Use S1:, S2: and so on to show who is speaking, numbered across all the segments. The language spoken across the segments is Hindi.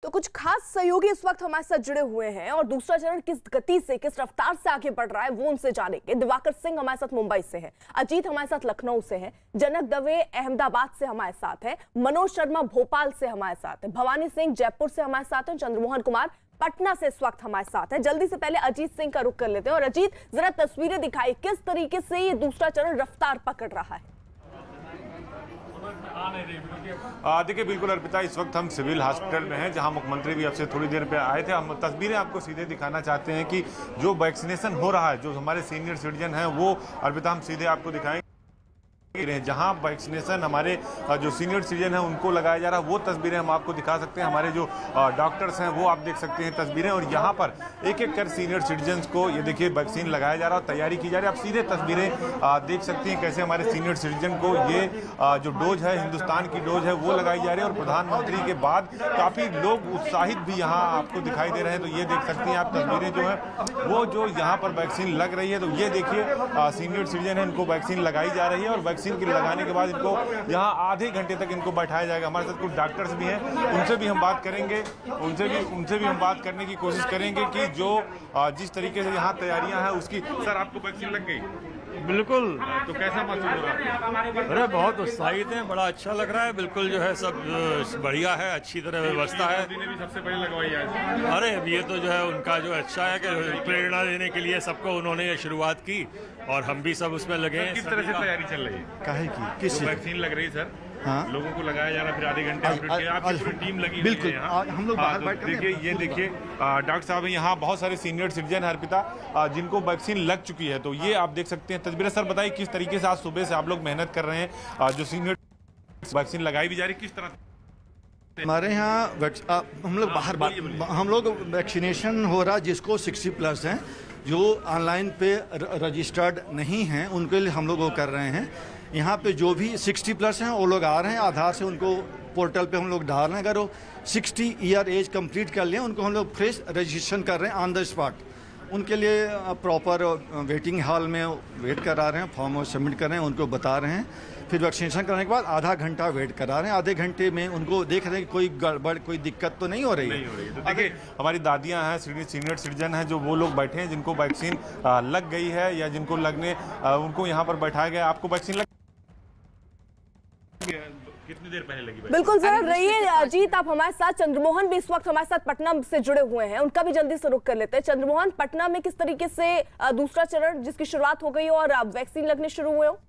S1: तो कुछ खास सहयोगी इस वक्त हमारे साथ जुड़े हुए हैं और दूसरा चरण किस गति से, किस रफ्तार से आगे बढ़ रहा है वो उनसे जानेंगे। दिवाकर सिंह हमारे साथ मुंबई से हैं, अजीत हमारे साथ लखनऊ से हैं, जनक दवे अहमदाबाद से हमारे साथ है, मनोज शर्मा भोपाल से हमारे साथ है, भवानी सिंह जयपुर से हमारे साथ है, चंद्रमोहन कुमार पटना से इस वक्त हमारे साथ है। जल्दी से पहले अजीत सिंह का रुख कर लेते हैं और अजीत जरा तस्वीरें दिखाई, किस तरीके से ये दूसरा चरण रफ्तार पकड़ रहा है।
S2: देखिए बिल्कुल अर्पिता, इस वक्त हम सिविल हॉस्पिटल में हैं जहां मुख्यमंत्री भी अब से थोड़ी देर पे आए थे। हम तस्वीरें आपको सीधे दिखाना चाहते हैं कि जो वैक्सीनेशन हो रहा है, जो हमारे सीनियर सिटीजन हैं वो अर्पिता हम सीधे आपको दिखाएंगे। जहां वैक्सीनेशन हमारे जो सीनियर सिटीजन हैं उनको लगाया जा रहा है वो तस्वीरें हम आपको दिखा सकते हैं। हमारे जो डॉक्टर्स हैं वो आप देख सकते हैं तस्वीरें, और यहाँ पर एक एक कर सीनियर सिटीजन्स को ये देखिए वैक्सीन लगाया जा रहा है, तैयारी की जा रही है। आप सीधे तस्वीरें देख सकती हैं कैसे हमारे सीनियर सिटीजन को ये जो डोज है, हिंदुस्तान की डोज है वो लगाई जा रही है। और प्रधानमंत्री के बाद काफ़ी लोग उत्साहित भी यहाँ आपको दिखाई दे रहे हैं। तो ये देख सकती हैं आप तस्वीरें जो है वो जो यहाँ पर वैक्सीन लग रही है। तो ये देखिए सीनियर सिटीजन है, इनको वैक्सीन लगाई जा रही है और वैक्सीन के लगाने के बाद इनको यहाँ आधे घंटे तक इनको बैठाया जाएगा। हमारे साथ कुछ डॉक्टर्स भी हैं, उनसे भी हम बात करेंगे, उनसे भी हम बात करने की कोशिश करेंगे कि जो जिस तरीके से यहाँ तैयारियां हैं उसकी। सर, आपको वैक्सीन लग गई?
S3: बिल्कुल।
S2: तो कैसा महसूस हो रहा है?
S3: अरे बहुत उत्साहित हैं, बड़ा अच्छा लग रहा है। बिल्कुल जो है सब बढ़िया है, अच्छी तरह व्यवस्था है।
S2: मोदी ने भी सबसे पहले लगवाई है।
S3: अरे ये तो जो है उनका जो अच्छा है कि प्रेरणा देने के लिए सबको उन्होंने ये शुरुआत की और हम भी सब उसमें लगे हैं।
S2: किस तरह से तैयारी चल रही है?
S4: काहे की किस
S2: वैक्सीन लग रही है सर?
S4: हाँ,
S2: लोगों को लगाया जा रहा, फिर आधे घंटे आपकी पूरी टीम लगी
S4: बिल्कुल। हम लोग बाहर बैठ कर
S2: देखिए, ये देखिए डॉक्टर साहब यहाँ बहुत सारे सीनियर सिटीजन है अर्पिता जिनको वैक्सीन लग चुकी है। तो ये आप देख सकते हैं तस्वीरें। सर बताइए किस तरीके से आज सुबह से आप लोग मेहनत कर रहे हैं, जो सीनियर वैक्सीन लगाई भी जा रही है, किस तरह?
S4: हमारे यहाँ हम लोग वैक्सीनेशन हो रहा, जिसको 60+ हैं, जो ऑनलाइन पे रजिस्टर्ड नहीं हैं उनके लिए हम लोग वो कर रहे हैं। यहाँ पे जो भी 60+ हैं वो लोग आ रहे हैं, आधार से उनको पोर्टल पे हम लोग डाल रहे हैं। अगर वो 60 ईयर एज कंप्लीट कर लें उनको हम लोग फ्रेश रजिस्ट्रेशन कर रहे हैं ऑन द स्पॉट। उनके लिए प्रॉपर वेटिंग हॉल में वेट करा रहे हैं, फॉर्म सबमिट कर रहे हैं, उनको बता रहे हैं। फिर वैक्सीनेशन करने के बाद आधा घंटा वेट करा रहे हैं। आधे घंटे में उनको देख रहे हैं कि कोई गड़बड़, कोई दिक्कत तो नहीं हो रही है।
S2: तो देखिए हमारी दादियां हैं, सीनियर सिटीजन हैं, जो वो लोग बैठे हैं जिनको वैक्सीन लग गई है या जिनको लगने उनको यहाँ पर बैठाया गया। आपको वैक्सीन लग कितनी देर पहले लगी?
S1: बिल्कुल जरा रहिए अजीत, आप हमारे साथ। चंद्रमोहन भी इस वक्त हमारे साथ पटना से जुड़े हुए हैं, उनका भी जल्दी से रुख कर लेते हैं। चंद्रमोहन, पटना में किस तरीके से दूसरा चरण जिसकी शुरुआत हो गई और अब वैक्सीन लगने शुरू हुए हो?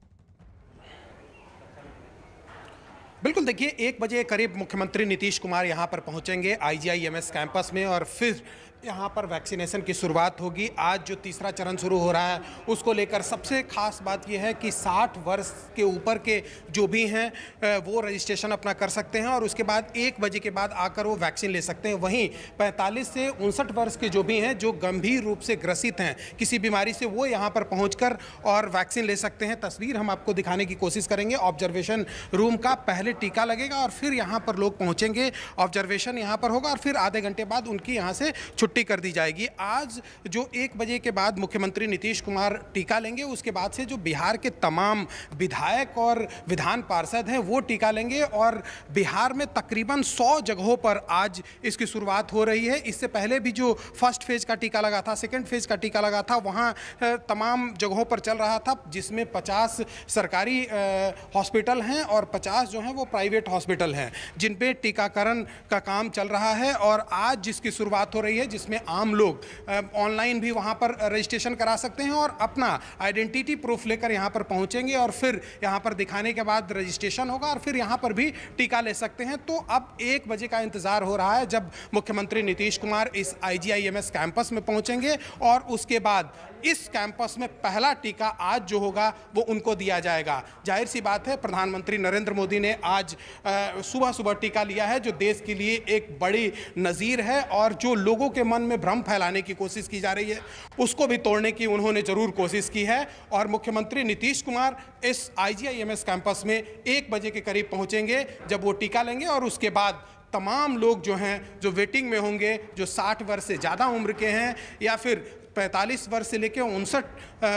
S5: बिल्कुल, देखिए 1 बजे करीब मुख्यमंत्री नीतीश कुमार यहाँ पर पहुँचेंगे IGIMS कैंपस में और फिर यहाँ पर वैक्सीनेशन की शुरुआत होगी। आज जो तीसरा चरण शुरू हो रहा है उसको लेकर सबसे खास बात यह है कि 60 वर्ष के ऊपर के जो भी हैं वो रजिस्ट्रेशन अपना कर सकते हैं और उसके बाद 1 बजे के बाद आकर वो वैक्सीन ले सकते हैं। वहीं 45 से 59 वर्ष के जो भी हैं, जो गंभीर रूप से ग्रसित हैं किसी बीमारी से, वो यहाँ पर पहुँचकर और वैक्सीन ले सकते हैं। तस्वीर हम आपको दिखाने की कोशिश करेंगे। ऑब्जर्वेशन रूम का पहले टीका लगेगा और फिर यहाँ पर लोग पहुँचेंगे, ऑब्जर्वेशन यहाँ पर होगा और फिर आधे घंटे बाद उनकी यहाँ से छुट्टी कर दी जाएगी। आज जो 1 बजे के बाद मुख्यमंत्री नीतीश कुमार टीका लेंगे, उसके बाद से जो बिहार के तमाम विधायक और विधान पार्षद हैं वो टीका लेंगे और बिहार में तकरीबन 100 जगहों पर आज इसकी शुरुआत हो रही है। इससे पहले भी जो फर्स्ट फेज का टीका लगा था, सेकंड फेज का टीका लगा था, वहाँ तमाम जगहों पर चल रहा था, जिसमें 50 सरकारी हॉस्पिटल हैं और 50 जो हैं वो प्राइवेट हॉस्पिटल हैं जिन पे टीकाकरण का काम चल रहा है। और आज जिसकी शुरुआत हो रही है, जिसमें आम लोग ऑनलाइन भी वहां पर रजिस्ट्रेशन करा सकते हैं और अपना आइडेंटिटी प्रूफ लेकर यहां पर पहुंचेंगे और फिर यहां पर दिखाने के बाद रजिस्ट्रेशन होगा और फिर यहां पर भी टीका ले सकते हैं। तो अब 1 बजे का इंतजार हो रहा है जब मुख्यमंत्री नीतीश कुमार इस IGIMS कैंपस में पहुंचेंगे और उसके बाद इस कैंपस में पहला टीका आज जो होगा वो उनको दिया जाएगा। जाहिर सी बात है, प्रधानमंत्री नरेंद्र मोदी ने आज सुबह टीका लिया है, जो देश के लिए एक बड़ी नज़ीर है और जो लोगों के मन में भ्रम फैलाने की कोशिश की जा रही है उसको भी तोड़ने की उन्होंने जरूर कोशिश की है। और मुख्यमंत्री नीतीश कुमार इस IGIMS कैंपस में 1 बजे के करीब पहुंचेंगे, जब वो टीका लेंगे और उसके बाद तमाम लोग जो हैं जो वेटिंग में होंगे, जो 60 वर्ष से ज़्यादा उम्र के हैं या फिर 45 वर्ष से लेकर 59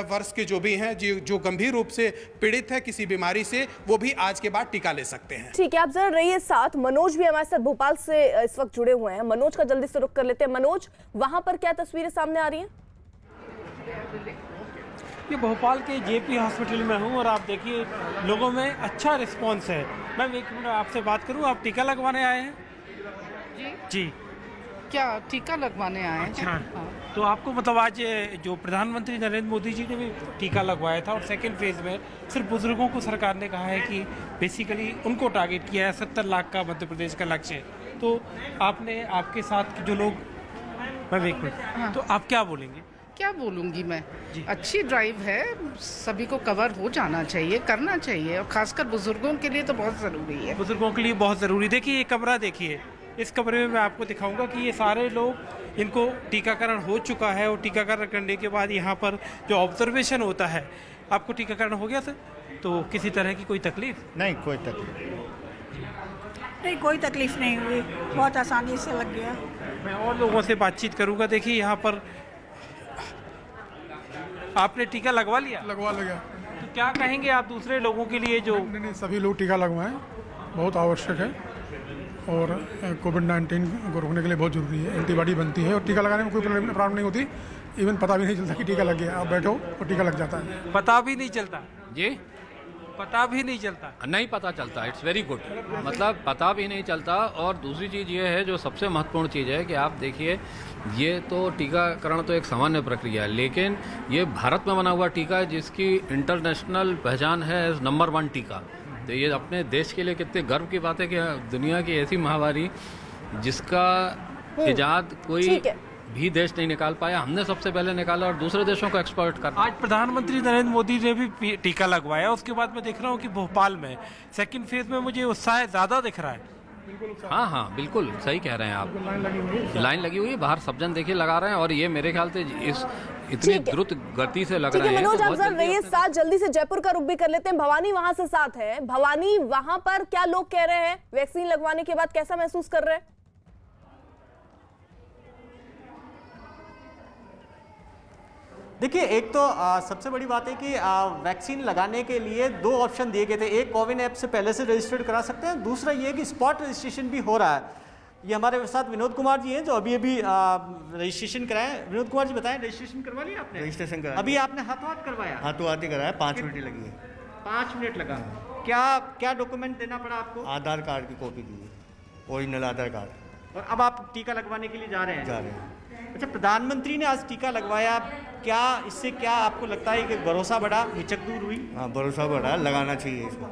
S5: वर्ष के जो भी हैं, जो गंभीर रूप से पीड़ित है किसी बीमारी से, वो भी आज के बाद टीका ले सकते हैं।
S1: ठीक है, आप जरा रहिए साथ। मनोज भी हमारे साथ भोपाल से इस वक्त जुड़े हुए हैं। मनोज का जल्दी से रुख कर लेते हैं। मनोज, वहां पर क्या तस्वीरें सामने आ रही हैं?
S6: ये भोपाल के जेपी हॉस्पिटल में हूँ और आप देखिए लोगों में अच्छा रिस्पांस है। मैम एक मिनट आपसे बात करूँ, आप टीका लगवाने आए हैं? जी
S7: क्या टीका लगवाने आए हैं?
S6: अच्छा,
S7: हाँ।
S6: तो आपको मतलब आज जो प्रधानमंत्री नरेंद्र मोदी जी ने भी टीका लगवाया था और सेकेंड फेज में सिर्फ बुजुर्गों को सरकार ने कहा है कि बेसिकली उनको टारगेट किया है, 70 लाख का मध्य प्रदेश का लक्ष्य है। तो आपने आपके साथ जो लोग, मैं एक मिनट, तो आप क्या बोलेंगे?
S7: क्या बोलूँगी मैं, अच्छी ड्राइव है, सभी को कवर हो जाना चाहिए, करना चाहिए, और खासकर बुजुर्गों के लिए तो बहुत ज़रूरी है।
S6: बुजुर्गों के लिए बहुत ज़रूरी। देखिए ये कमरा देखिए, इस कमरे में मैं आपको दिखाऊंगा कि ये सारे लोग, इनको टीकाकरण हो चुका है और टीकाकरण करने के बाद यहाँ पर जो ऑब्जर्वेशन होता है, आपको टीकाकरण हो गया सर, तो किसी तरह की कोई तकलीफ?
S4: नहीं, कोई तकलीफ
S8: नहीं, कोई तकलीफ नहीं हुई, बहुत आसानी से लग गया।
S6: मैं और लोगों से बातचीत करूंगा। देखिए यहाँ पर आपने टीका लगवा लिया?
S9: लगवा लिया।
S6: तो क्या कहेंगे आप दूसरे लोगों के लिए जो?
S9: नहीं, सभी लोग टीका लगवाएं, बहुत आवश्यक है और कोविड-19 को रोकने के लिए बहुत ज़रूरी है। एंटीबॉडी बनती है और टीका लगाने में कोई प्रॉब्लम नहीं होती। इवन पता भी नहीं चलता कि टीका लग गया, आप बैठो और टीका लग जाता है।
S6: पता भी नहीं चलता?
S10: जी,
S6: पता भी नहीं चलता?
S10: नहीं पता चलता। इट्स वेरी गुड, मतलब पता भी नहीं चलता। और दूसरी चीज़ ये है जो सबसे महत्वपूर्ण चीज़ है कि आप देखिए, ये तो टीकाकरण तो एक सामान्य प्रक्रिया है, लेकिन ये भारत में बना हुआ टीका है जिसकी इंटरनेशनल पहचान है एज नंबर 1 टीका। तो ये अपने देश के लिए कितने गर्व की बात है कि दुनिया की ऐसी महामारी जिसका इजाद कोई भी देश नहीं निकाल पाया, हमने सबसे पहले निकाला और दूसरे देशों को एक्सपोर्ट करना।
S6: आज प्रधानमंत्री नरेंद्र मोदी ने भी टीका लगवाया, उसके बाद मैं देख रहा हूँ कि भोपाल में सेकंड फेज में मुझे उत्साह ज़्यादा दिख रहा है।
S10: हाँ हाँ, बिल्कुल सही कह रहे हैं आप। लाइन लगी हुई है बाहर, सब जन देखिए लगा रहे हैं और ये मेरे ख्याल से इस इतनी द्रुत गति से लग रहे हैं।
S1: मनोज, आप जरा रहिए साथ, जल्दी से जयपुर का रुख भी कर लेते हैं। भवानी वहां से साथ है। भवानी, वहां पर क्या लोग कह रहे हैं? वैक्सीन लगवाने के बाद कैसा महसूस कर रहे हैं?
S11: देखिए, एक तो सबसे बड़ी बात है कि वैक्सीन लगाने के लिए 2 ऑप्शन दिए गए थे। एक कोविन ऐप से पहले से रजिस्टर्ड करा सकते हैं, दूसरा ये कि स्पॉट रजिस्ट्रेशन भी हो रहा है। ये हमारे साथ विनोद कुमार जी हैं जो अभी रजिस्ट्रेशन कराए। विनोद कुमार जी बताएं, रजिस्ट्रेशन करवा लिया आपने?
S4: रजिस्ट्रेशन करा,
S11: अभी आपने हाथों हाथ करवाया?
S4: हाथों हाथ ही कराया, 5 मिनट ही लगी है।
S11: 5 मिनट लगा। क्या क्या डॉक्यूमेंट देना पड़ा आपको?
S4: आधार कार्ड की कॉपी दी, ओरिजिनल आधार कार्ड।
S11: और अब आप टीका लगवाने के लिए जा रहे हैं?
S4: जा रहे हैं।
S11: अच्छा, प्रधानमंत्री ने आज टीका लगवाया, क्या इससे क्या आपको लगता है कि भरोसा बढ़ा, हिचक दूर हुई?
S4: हाँ, भरोसा बढ़ा, लगाना चाहिए इसको।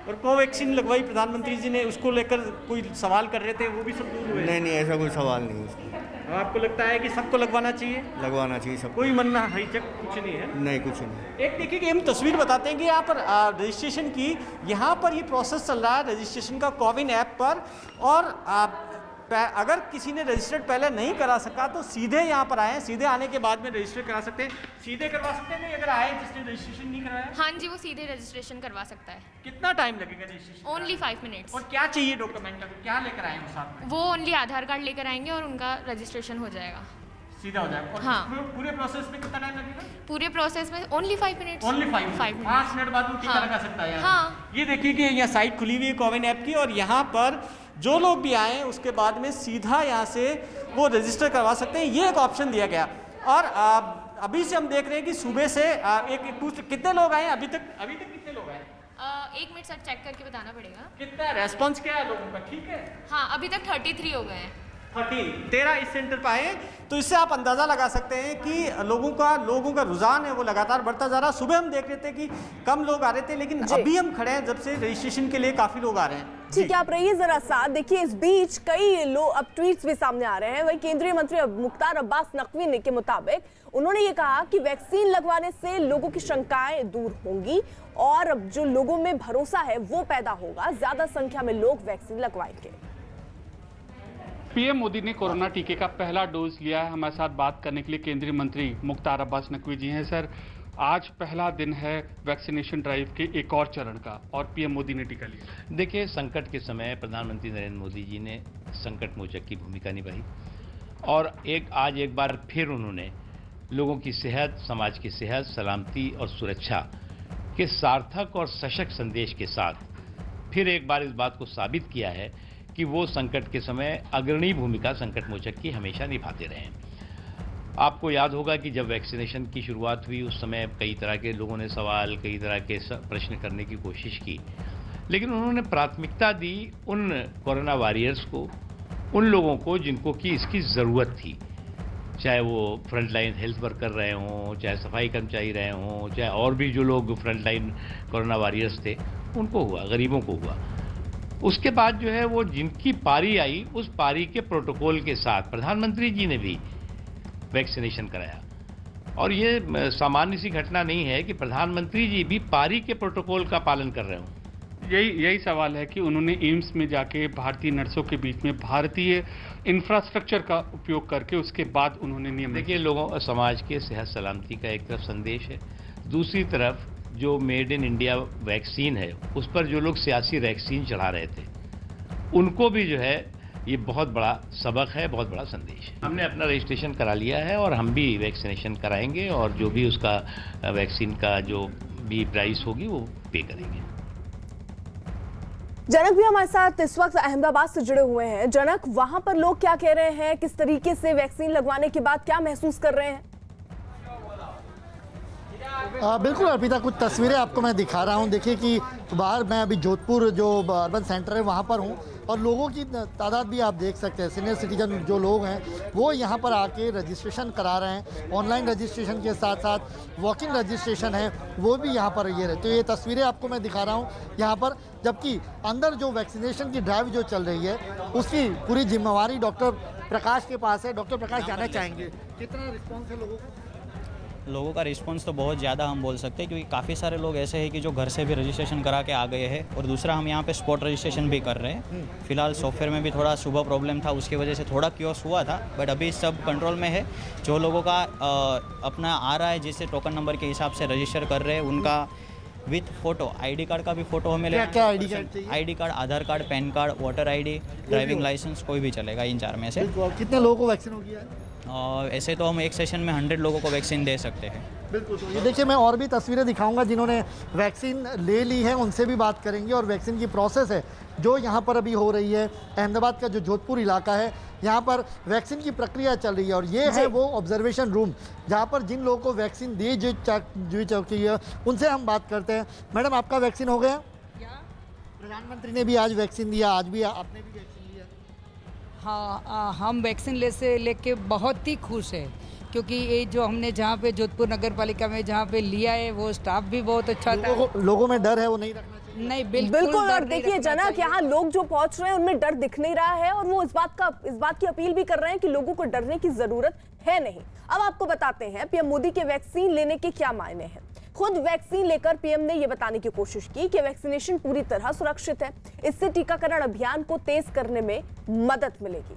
S11: और कोवैक्सीन लगवाई प्रधानमंत्री जी ने, उसको लेकर कोई सवाल कर रहे थे, वो भी सब दूर हुए?
S4: नहीं, ऐसा कोई सवाल नहीं है उसको।
S11: आपको लगता है कि सबको लगवाना चाहिए?
S4: लगवाना चाहिए सबको।
S11: कोई मन्ना हिचक कुछ नहीं है?
S4: नहीं, कुछ नहीं।
S11: एक देखिए कि हम तस्वीर बताते हैं कि यहाँ पर रजिस्ट्रेशन की, यहाँ पर ये प्रोसेस चल रहा है रजिस्ट्रेशन का कोविन ऐप पर। और अगर किसी ने रजिस्टर्ड पहले नहीं करा सका तो सीधे यहाँ पर आए, सीधे आने के बाद में रजिस्टर करा सकते हैं। सीधे करवा सकते हैं, अगर आए जिसने रजिस्ट्रेशन नहीं कराया?
S12: हाँ जी, वो सीधे रजिस्ट्रेशन करवा सकता है।
S11: कितना टाइम लगेगा रजिस्ट्रेशन?
S12: Only 5 minutes.
S11: और क्या चाहिए डॉक्यूमेंट, क्या लेकर आए वो साथ में?
S12: वो ओनली आधार कार्ड लेकर आएंगे और उनका रजिस्ट्रेशन हो जाएगा,
S11: सीधा हो जाएगा। और
S12: हाँ।
S11: पूरे प्रोसेस में कितना टाइम लगेगा?
S12: पूरे प्रोसेस में ओनली 5 मिनट्स।
S11: ओनली 5 मिनट बाद वो टीका
S12: हाँ।
S11: लगा सकता है।
S12: हाँ।
S11: ये देखिए कि यहाँ साइट खुली हुई है कोविन ऐप की, और यहाँ पर जो लोग भी आए उसके बाद में सीधा यहाँ से वो रजिस्टर करवा सकते हैं। ये एक ऑप्शन दिया गया। और अभी से हम देख रहे हैं कि सुबह से कितने लोग आए अभी तक कितने लोग आए?
S12: 1 मिनट सर, चेक करके बताना पड़ेगा।
S11: कितना रेस्पॉन्स क्या है लोगों का? ठीक है।
S12: हाँ, अभी तक 33 हो गए हैं।
S11: 13 इस सेंटर पर आए, तो इससे आप अंदाजा लगा सकते हैं कि लोगों का रुझान है वो लगातार बढ़ता जा रहा है। सुबह हम देख रहे थे कि कम लोग आ रहे थे, लेकिन अभी हम खड़े हैं जब से रजिस्ट्रेशन के लिए काफी लोग आ रहे हैं।
S1: ठीक है, आप रहिए जरा साथ। देखिए, इस बीच कई लोग अब ट्वीट्स भी सामने आ रहे हैं। वही केंद्रीय मंत्री मुख्तार अब्बास नकवी के मुताबिक उन्होंने ये कहा कि वैक्सीन लगवाने से लोगों की शंकाएं दूर होंगी और अब जो लोगों में भरोसा है वो पैदा होगा, ज्यादा संख्या में लोग वैक्सीन लगवाएंगे।
S13: पीएम मोदी ने कोरोना टीके का पहला डोज लिया है। हमारे साथ बात करने के लिए केंद्रीय मंत्री मुख्तार अब्बास नकवी जी हैं। सर, आज पहला दिन है वैक्सीनेशन ड्राइव के एक और चरण का और पीएम मोदी ने टीका लिया।
S14: देखिए, संकट के समय प्रधानमंत्री नरेंद्र मोदी जी ने संकट मोचक की भूमिका निभाई और आज एक बार फिर उन्होंने लोगों की सेहत, समाज की सेहत, सलामती और सुरक्षा के सार्थक और सशक्त संदेश के साथ फिर एक बार इस बात को साबित किया है कि वो संकट के समय अग्रणी भूमिका संकट मोचक की हमेशा निभाते रहे हैं। आपको याद होगा कि जब वैक्सीनेशन की शुरुआत हुई उस समय कई तरह के लोगों ने सवाल, कई तरह के प्रश्न करने की कोशिश की, लेकिन उन्होंने प्राथमिकता दी उन कोरोना वॉरियर्स को, उन लोगों को जिनको कि इसकी ज़रूरत थी, चाहे वो फ्रंटलाइन हेल्थ वर्कर रहे हों, चाहे सफाई कर्मचारी रहे हों, चाहे और भी जो लोग फ्रंटलाइन कोरोना वॉरियर्स थे, उनको हुआ, गरीबों को हुआ। उसके बाद जो है वो जिनकी पारी आई, उस पारी के प्रोटोकॉल के साथ प्रधानमंत्री जी ने भी वैक्सीनेशन कराया। और ये सामान्य सी घटना नहीं है कि प्रधानमंत्री जी भी पारी के प्रोटोकॉल का पालन कर रहे हों।
S13: यही सवाल है कि उन्होंने एम्स में जाके भारतीय नर्सों के बीच में भारतीय इंफ्रास्ट्रक्चर का उपयोग करके उसके बाद उन्होंने नियम।
S14: देखिए, लोगों समाज के सेहत सलामती का एक तरफ संदेश है, दूसरी तरफ जो मेड इन इंडिया वैक्सीन है उस पर जो लोग सियासी वैक्सीन चढ़ा रहे थे उनको भी जो है ये बहुत बड़ा सबक है, बहुत बड़ा संदेश है। हमने अपना रजिस्ट्रेशन करा लिया है और हम भी वैक्सीनेशन कराएंगे और जो भी उसका वैक्सीन का जो भी प्राइस होगी वो पे करेंगे।
S1: जनक भी हमारे साथ इस वक्त अहमदाबाद से जुड़े हुए हैं। जनक, वहां पर लोग क्या कह रहे हैं, किस तरीके से वैक्सीन लगवाने के बाद क्या महसूस कर रहे हैं?
S15: बिल्कुल अर्पिता, कुछ तस्वीरें आपको मैं दिखा रहा हूं। देखिए कि बाहर मैं अभी जोधपुर जो अर्बन सेंटर है वहां पर हूं और लोगों की तादाद भी आप देख सकते हैं। सीनियर सिटीजन जो लोग हैं वो यहां पर आके रजिस्ट्रेशन करा रहे हैं। ऑनलाइन रजिस्ट्रेशन के साथ साथ वॉक इन रजिस्ट्रेशन है वो भी यहां पर ये रहते। तो ये तस्वीरें आपको मैं दिखा रहा हूं यहाँ पर, जबकि अंदर जो वैक्सीनेशन की ड्राइव जो चल रही है उसकी पूरी जिम्मेवारी डॉक्टर प्रकाश के पास है। डॉक्टर प्रकाश, जानना चाहेंगे कितना रिस्पॉन्स है लोगों का?
S16: लोगों का रिस्पांस तो बहुत ज़्यादा हम बोल सकते हैं, क्योंकि काफ़ी सारे लोग ऐसे हैं कि जो घर से भी रजिस्ट्रेशन करा के आ गए हैं और दूसरा हम यहाँ पे स्पॉट रजिस्ट्रेशन भी कर रहे हैं। फिलहाल सॉफ्टवेयर में भी थोड़ा सुबह प्रॉब्लम था, उसकी वजह से थोड़ा क्योस हुआ था, बट अभी सब कंट्रोल में है। जो लोगों का अपना आ रहा है जिससे टोकन नंबर के हिसाब से रजिस्टर कर रहे हैं उनका विथ फोटो, आईडी कार्ड का भी फोटो हमें लेना।
S15: क्या आईडी कार्ड चाहिए?
S16: ID card, Aadhaar card, PAN card, voter ID, driving licence, कोई भी चलेगा इन 4 में से।
S15: कितने लोगों को वैक्सीन हो गया है?
S16: ऐसे तो हम एक सेशन में 100 लोगों को वैक्सीन दे सकते हैं।
S15: बिल्कुल। तो ये देखिए, मैं और भी तस्वीरें दिखाऊंगा जिन्होंने वैक्सीन ले ली है, उनसे भी बात करेंगे। और वैक्सीन की प्रोसेस है जो यहाँ पर अभी हो रही है। अहमदाबाद का जो जोधपुर इलाका है यहाँ पर वैक्सीन की प्रक्रिया चल रही है और ये है वो ऑब्जर्वेशन रूम जहाँ पर जिन लोगों को वैक्सीन दी जो चौकी है उनसे हम बात करते हैं। मैडम, आपका वैक्सीन हो गया? प्रधानमंत्री ने भी आज वैक्सीन दिया, आज भी आपने भी वैक्सीन लिया?
S17: हाँ, हम वैक्सीन लेके बहुत ही खुश है, क्योंकि ये जो हमने जहाँ पे जोधपुर नगर पालिका में जहाँ पे लिया है वो स्टाफ भी बहुत अच्छा था।
S15: लोगों में डर है वो नहीं रखना चाहिए?
S17: नहीं,
S1: बिल्कुल। और देखिए जनक, यहाँ लोग जो पहुंच रहे हैं उनमें डर दिख नहीं रहा है और वो इस बात की अपील भी कर रहे हैं कि लोगों को डरने की जरूरत है नहीं। अब आपको बताते हैं पीएम मोदी के वैक्सीन लेने के क्या मायने हैं। खुद वैक्सीन लेकर पीएम ने यह बताने की कोशिश की कि वैक्सीनेशन पूरी तरह सुरक्षित है, इससे टीकाकरण अभियान को तेज करने में मदद मिलेगी।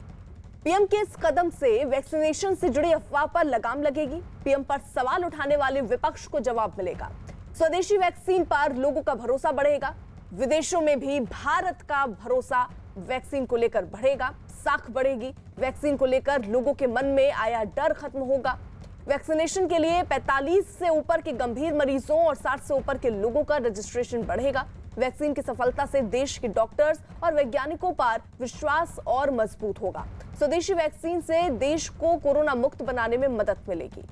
S1: पीएम के इस कदम से वैक्सीनेशन से जुड़ी अफवाह पर लगाम लगेगी। पीएम पर सवाल उठाने वाले विपक्ष को जवाब मिलेगा। स्वदेशी वैक्सीन पर लोगों का भरोसा बढ़ेगा। विदेशों में भी भारत का भरोसा वैक्सीन को लेकर बढ़ेगा, साख बढ़ेगी। वैक्सीन को लेकर लोगों के मन में आया डर खत्म होगा। वैक्सीनेशन के लिए 45 से ऊपर के गंभीर मरीजों और 60 से ऊपर के लोगों का रजिस्ट्रेशन बढ़ेगा। वैक्सीन की सफलता से देश के डॉक्टर्स और वैज्ञानिकों पर विश्वास और मजबूत होगा। स्वदेशी वैक्सीन से देश को कोरोना मुक्त बनाने में मदद मिलेगी।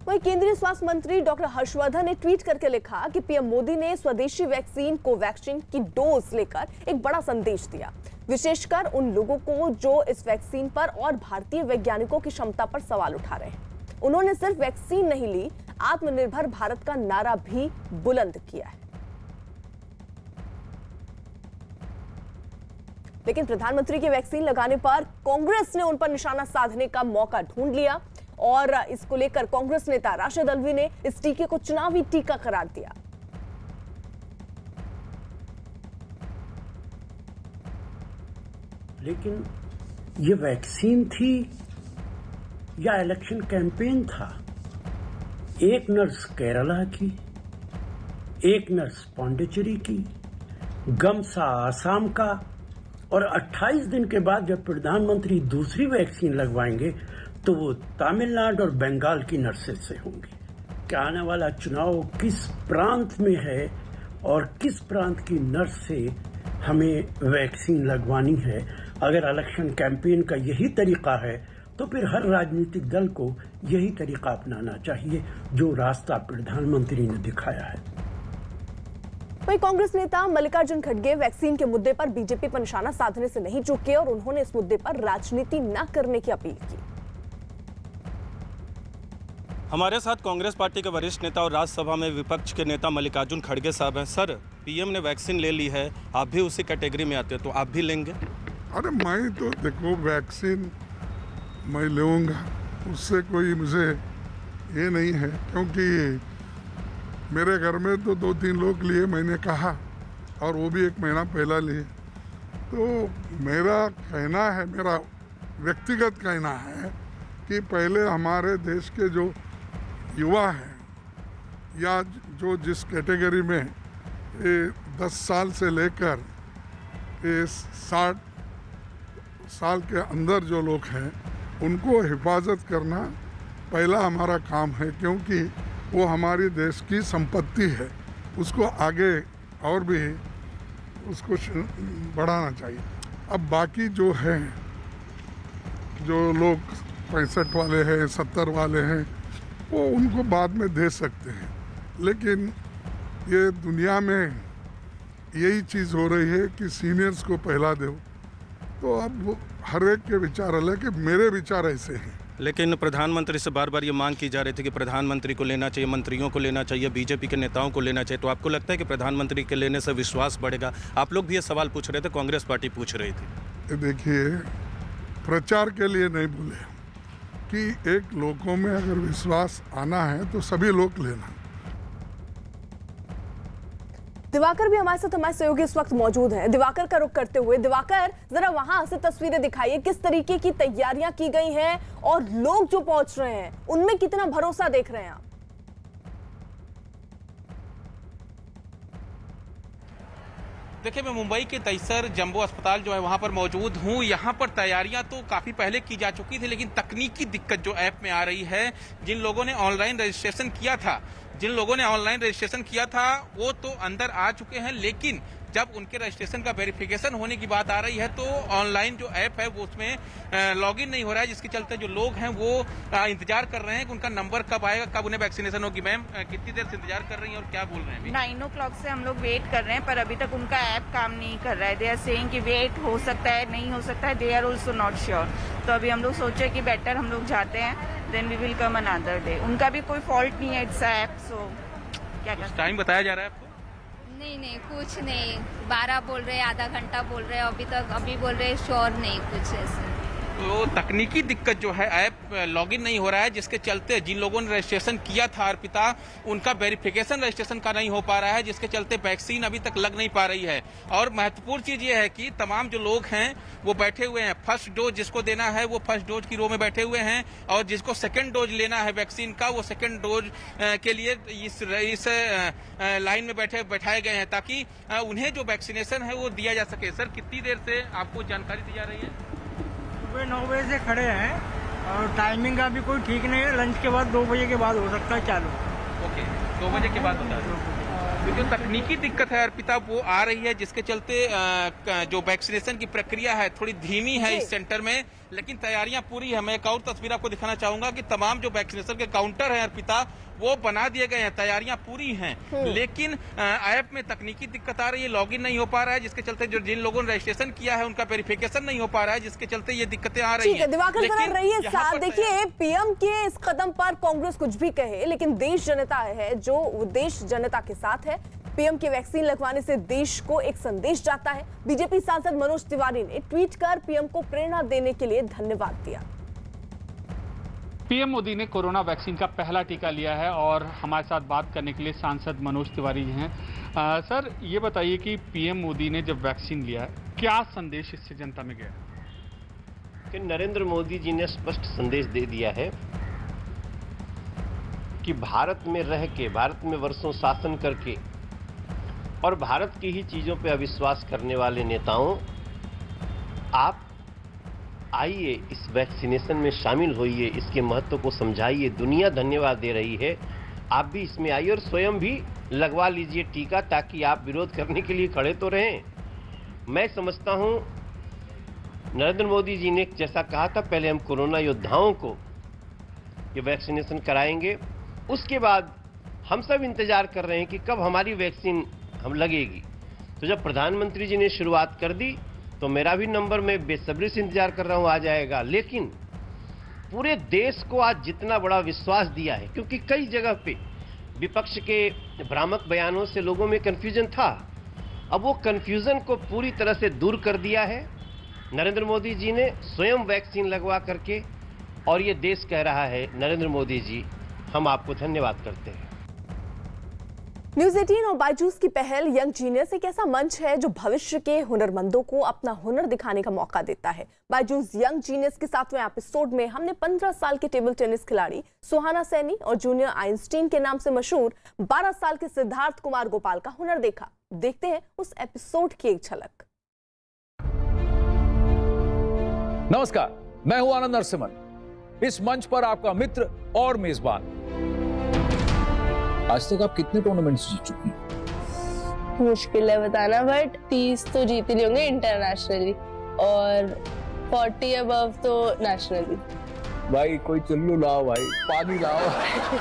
S1: वहीं केंद्रीय स्वास्थ्य मंत्री डॉक्टर हर्षवर्धन ने ट्वीट करके लिखा कि पीएम मोदी ने स्वदेशी वैक्सीन कोवैक्सीन की डोज लेकर एक बड़ा संदेश दिया, विशेषकर उन लोगों को जो इस वैक्सीन पर और भारतीय वैज्ञानिकों की क्षमता पर सवाल उठा रहे हैं। उन्होंने सिर्फ वैक्सीन नहीं ली, आत्मनिर्भर भारत का नारा भी बुलंद किया है। लेकिन प्रधानमंत्री के वैक्सीन लगाने पर कांग्रेस ने उन पर निशाना साधने का मौका ढूंढ लिया और इसको लेकर कांग्रेस नेता राशिद अल्वी ने इस टीके को चुनावी टीका करार दिया।
S18: लेकिन ये वैक्सीन थी या इलेक्शन कैंपेन था? एक नर्स केरला की, एक नर्स पौंडीचेरी की, गमसा आसाम का, और 28 दिन के बाद जब प्रधानमंत्री दूसरी वैक्सीन लगवाएंगे तो वो तमिलनाडु और बंगाल की नर्सेज से होंगी। क्या आने वाला चुनाव किस प्रांत में है और किस प्रांत की नर्स से हमें वैक्सीन लगवानी है? अगर इलेक्शन कैंपेन का यही तरीका है तो फिर हर राजनीतिक दल को यही तरीका अपनाना चाहिए जो रास्ता प्रधानमंत्री ने दिखाया है।
S1: वहीं कांग्रेस नेता मल्लिकार्जुन खड़गे वैक्सीन के मुद्दे पर बीजेपी पर निशाना साधने से नहीं चूके और उन्होंने इस मुद्दे पर राजनीति न करने की अपील की।
S19: हमारे साथ कांग्रेस पार्टी के वरिष्ठ नेता और राज्यसभा में विपक्ष के नेता मल्लिकार्जुन खड़गे साहब हैं। सर, पीएम ने वैक्सीन ले ली है, आप भी उसी कैटेगरी में आते हैं, तो आप भी लेंगे?
S20: अरे मैं तो देखो वैक्सीन मैं लूँगा, उससे कोई मुझे ये नहीं है, क्योंकि मेरे घर में तो 2-3 लोग लिए, मैंने कहा, और वो भी 1 महीना पहला लिए। तो मेरा कहना है, मेरा व्यक्तिगत कहना है कि पहले हमारे देश के जो युवा हैं या जो जिस कैटेगरी में 10 साल से लेकर 60 साल के अंदर जो लोग हैं उनको हिफाजत करना पहला हमारा काम है, क्योंकि वो हमारी देश की संपत्ति है। उसको आगे और भी उसको बढ़ाना चाहिए। अब बाकी जो हैं, जो लोग 65 वाले हैं, 70 वाले हैं, वो उनको बाद में दे सकते हैं, लेकिन ये दुनिया में यही चीज़ हो रही है कि सीनियर्स को पहला दो। तो अब हर एक के विचार अलग है, मेरे विचार ऐसे हैं।
S19: लेकिन प्रधानमंत्री से बार बार ये मांग की जा रही थी कि प्रधानमंत्री को लेना चाहिए, मंत्रियों को लेना चाहिए, बीजेपी के नेताओं को लेना चाहिए, तो आपको लगता है कि प्रधानमंत्री के लेने से विश्वास बढ़ेगा? आप लोग भी ये सवाल पूछ रहे थे, कांग्रेस पार्टी पूछ रही थी।
S20: देखिए, प्रचार के लिए नहीं बोले कि एक लोगों में अगर विश्वास आना है तो सभी लोग लेना।
S1: दिवाकर भी हमारे साथ, हमारे सहयोगी इस वक्त मौजूद हैं। दिवाकर का रुख करते हुए, दिवाकर जरा वहां से तस्वीरें दिखाइए, किस तरीके की तैयारियां की गई हैं और लोग जो पहुंच रहे हैं उनमें कितना भरोसा देख रहे हैं आप?
S21: देखिए, मैं मुंबई के दहिसर जंबो अस्पताल जो है वहां पर मौजूद हूं। यहां पर तैयारियां तो काफी पहले की जा चुकी थी, लेकिन तकनीकी दिक्कत जो ऐप में आ रही है, जिन लोगों ने ऑनलाइन रजिस्ट्रेशन किया था वो तो अंदर आ चुके हैं, लेकिन जब उनके रजिस्ट्रेशन का वेरिफिकेशन होने की बात आ रही है तो ऑनलाइन जो ऐप है वो उसमें लॉगिन नहीं हो रहा है, जिसके चलते जो लोग हैं वो इंतजार कर रहे हैं कि उनका नंबर कब आएगा, कब उन्हें वैक्सीनेशन होगी। मैम, कितनी देर से इंतजार कर रही हैं और क्या बोल रहे हैं?
S22: 9 o'clock से हम लोग वेट कर रहे हैं, पर अभी तक उनका ऐप काम नहीं कर रहा है। दे आर सेइंग कि वेट हो सकता है, नहीं हो सकता है, they are also not sure. तो अभी हम लोग सोचे कि बेटर हम लोग जाते हैं, then we will come another day. उनका भी कोई फॉल्ट नहीं है, इट्स ऐप, सो क्या कर।
S21: टाइम बताया जा रहा है आपको?
S23: नहीं, कुछ नहीं। 12 बोल रहे, आधा घंटा बोल रहे, अभी बोल रहे श्योर नहीं, कुछ ऐसे।
S21: तो तकनीकी दिक्कत जो है, ऐप लॉगिन नहीं हो रहा है, जिसके चलते जिन लोगों ने रजिस्ट्रेशन किया था अर्पिता, उनका वेरिफिकेशन रजिस्ट्रेशन का नहीं हो पा रहा है, जिसके चलते वैक्सीन अभी तक लग नहीं पा रही है। और महत्वपूर्ण चीज ये है कि तमाम जो लोग हैं वो बैठे हुए हैं, फर्स्ट डोज जिसको देना है वो फर्स्ट डोज की रो में बैठे हुए हैं, और जिसको सेकेंड डोज लेना है वैक्सीन का वो सेकेंड डोज के लिए इस लाइन में बैठाए गए हैं, ताकि उन्हें जो वैक्सीनेशन है वो दिया जा सके। सर, कितनी देर से आपको जानकारी दी जा रही है?
S24: सुबह 9 बजे से खड़े हैं और टाइमिंग का भी कोई ठीक नहीं है। लंच के बाद 2 बजे के बाद हो सकता है चालू।
S21: ओके, 2 बजे के बाद होता है। तो जो तकनीकी दिक्कत है अर्पिता वो आ रही है, जिसके चलते जो वैक्सीनेशन की प्रक्रिया है थोड़ी धीमी है इस सेंटर में, लेकिन तैयारियां पूरी है। मैं एक और तस्वीर आपको दिखाना चाहूंगा कि तमाम जो वैक्सीनेशन के काउंटर है अर्पिता वो बना दिए गए हैं, तैयारियां पूरी हैं, लेकिन ऐप में तकनीकी दिक्कत आ रही है, लॉगिन नहीं हो पा रहा है, जिसके चलते जो जिन लोगों ने रजिस्ट्रेशन किया है उनका वेरिफिकेशन नहीं हो पा रहा है, जिसके चलते ये दिक्कतें आ रही हैं।
S1: दिवाकर जरा रहिए साथ। देखिए, पीएम के इस कदम पर कांग्रेस कुछ भी कहे, लेकिन देश जनता है जो देश जनता के साथ है। पीएम की वैक्सीन लगवाने से देश को एक संदेश जाता है। बीजेपी सांसद मनोज तिवारी ने ट्वीट कर पीएम को प्रेरणा देने के लिए धन्यवाद दिया।
S13: पीएम मोदी ने कोरोना वैक्सीन का पहला टीका लिया है और हमारे साथ बात करने के लिए सांसद मनोज तिवारी हैं। सर, ये बताइए कि पीएम मोदी ने जब वैक्सीन लिया, क्या संदेश इससे जनता में गया?
S2: कि नरेंद्र मोदी जी ने स्पष्ट संदेश दे दिया है कि भारत में रह के, भारत में वर्षों शासन करके और भारत की ही चीज़ों पे अविश्वास करने वाले नेताओं, आप आइए इस वैक्सीनेशन में शामिल होइए, इसके महत्व को समझाइए। दुनिया धन्यवाद दे रही है, आप भी इसमें आइए और स्वयं भी लगवा लीजिए टीका, ताकि आप विरोध करने के लिए खड़े तो रहें। मैं समझता हूं नरेंद्र मोदी जी ने जैसा कहा था, पहले हम कोरोना योद्धाओं को ये वैक्सीनेशन कराएंगे, उसके बाद हम सब इंतजार कर रहे हैं कि कब हमारी वैक्सीन हम लगेगी। तो जब प्रधानमंत्री जी ने शुरुआत कर दी तो मेरा भी नंबर, मैं बेसब्री से इंतजार कर रहा हूं, आ जाएगा। लेकिन पूरे देश को आज जितना बड़ा विश्वास दिया है, क्योंकि कई जगह पे विपक्ष के भ्रामक बयानों से लोगों में कंफ्यूजन था, अब वो कंफ्यूजन को पूरी तरह से दूर कर दिया है नरेंद्र मोदी जी ने स्वयं वैक्सीन लगवा करके। और ये देश कह रहा है, नरेंद्र मोदी जी हम आपको धन्यवाद करते हैं।
S1: न्यूज 18 और बायजूस की पहल यंग जीनियस एक ऐसा मंच है जो भविष्य के हुनरमंदों को अपना हुनर दिखाने का मौका देता है। बायजूस यंग जीनियस के 7वें एपिसोड में हमने 15 साल के टेबल टेनिस खिलाड़ी सुहाना सैनी और जूनियर आइंस्टीन के नाम से मशहूर 12 साल के सिद्धार्थ कुमार गोपाल का हुनर देखा। देखते हैं उस एपिसोड की एक झलक।
S3: नमस्कार, मैं हूं आनंद नरसिम्हन, इस मंच पर आपका मित्र और मेजबान। आज तक आप कितने टूर्नामेंट्स जीत चुकी हैं?
S5: मुश्किल है बताना, बट 30 तो जीत ही होंगे इंटरनेशनली और 40 अबव तो नेशनली।
S3: भाई कोई चुल्लू लाओ, भाई पानी लाओ,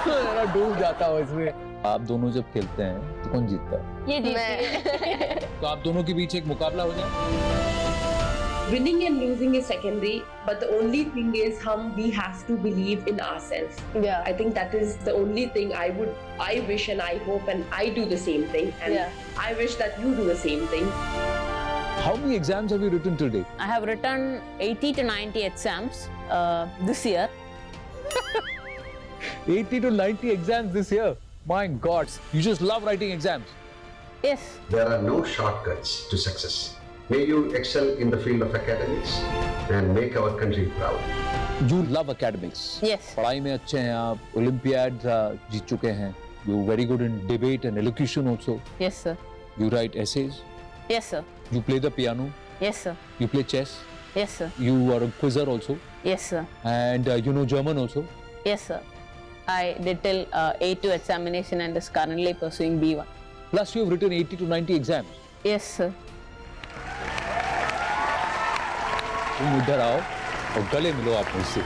S3: मेरा डूब जाता हूँ इसमें। आप दोनों जब खेलते हैं तो कौन जीतता है?
S5: ये जीतती है।
S3: तो आप दोनों के बीच एक मुकाबला हो जाए।
S7: Winning and losing is secondary, but the only thing is we have to believe in ourselves.
S5: Yeah.
S7: I think that is the only thing I wish and I hope and I do the same thing. And I wish that you do the same thing.
S3: How many exams have you written till date?
S5: I have written 80 to 90 exams this year.
S3: 80 to 90 exams this year. My God, you just love writing exams.
S5: Yes.
S25: There are no shortcuts to success. May you excel in the field of academics and make our country proud.
S3: You love academics.
S5: Yes.
S3: पढ़ाई में अच्छे हैं आप, Olympiad जीत चुके हैं. You're very good in debate and elocution also.
S5: Yes, sir.
S3: You write essays.
S5: Yes, sir.
S3: You play the piano.
S5: Yes, sir.
S3: You play chess.
S5: Yes, sir.
S3: You are a quizzer also.
S5: Yes, sir.
S3: And you know German also.
S5: Yes, sir. I did till A2 examination and is currently pursuing B1.
S3: Plus you have written 80 to 90 exams.
S5: Yes, sir.
S3: तुम इधर आओ और गले मिलो आप मुझसे।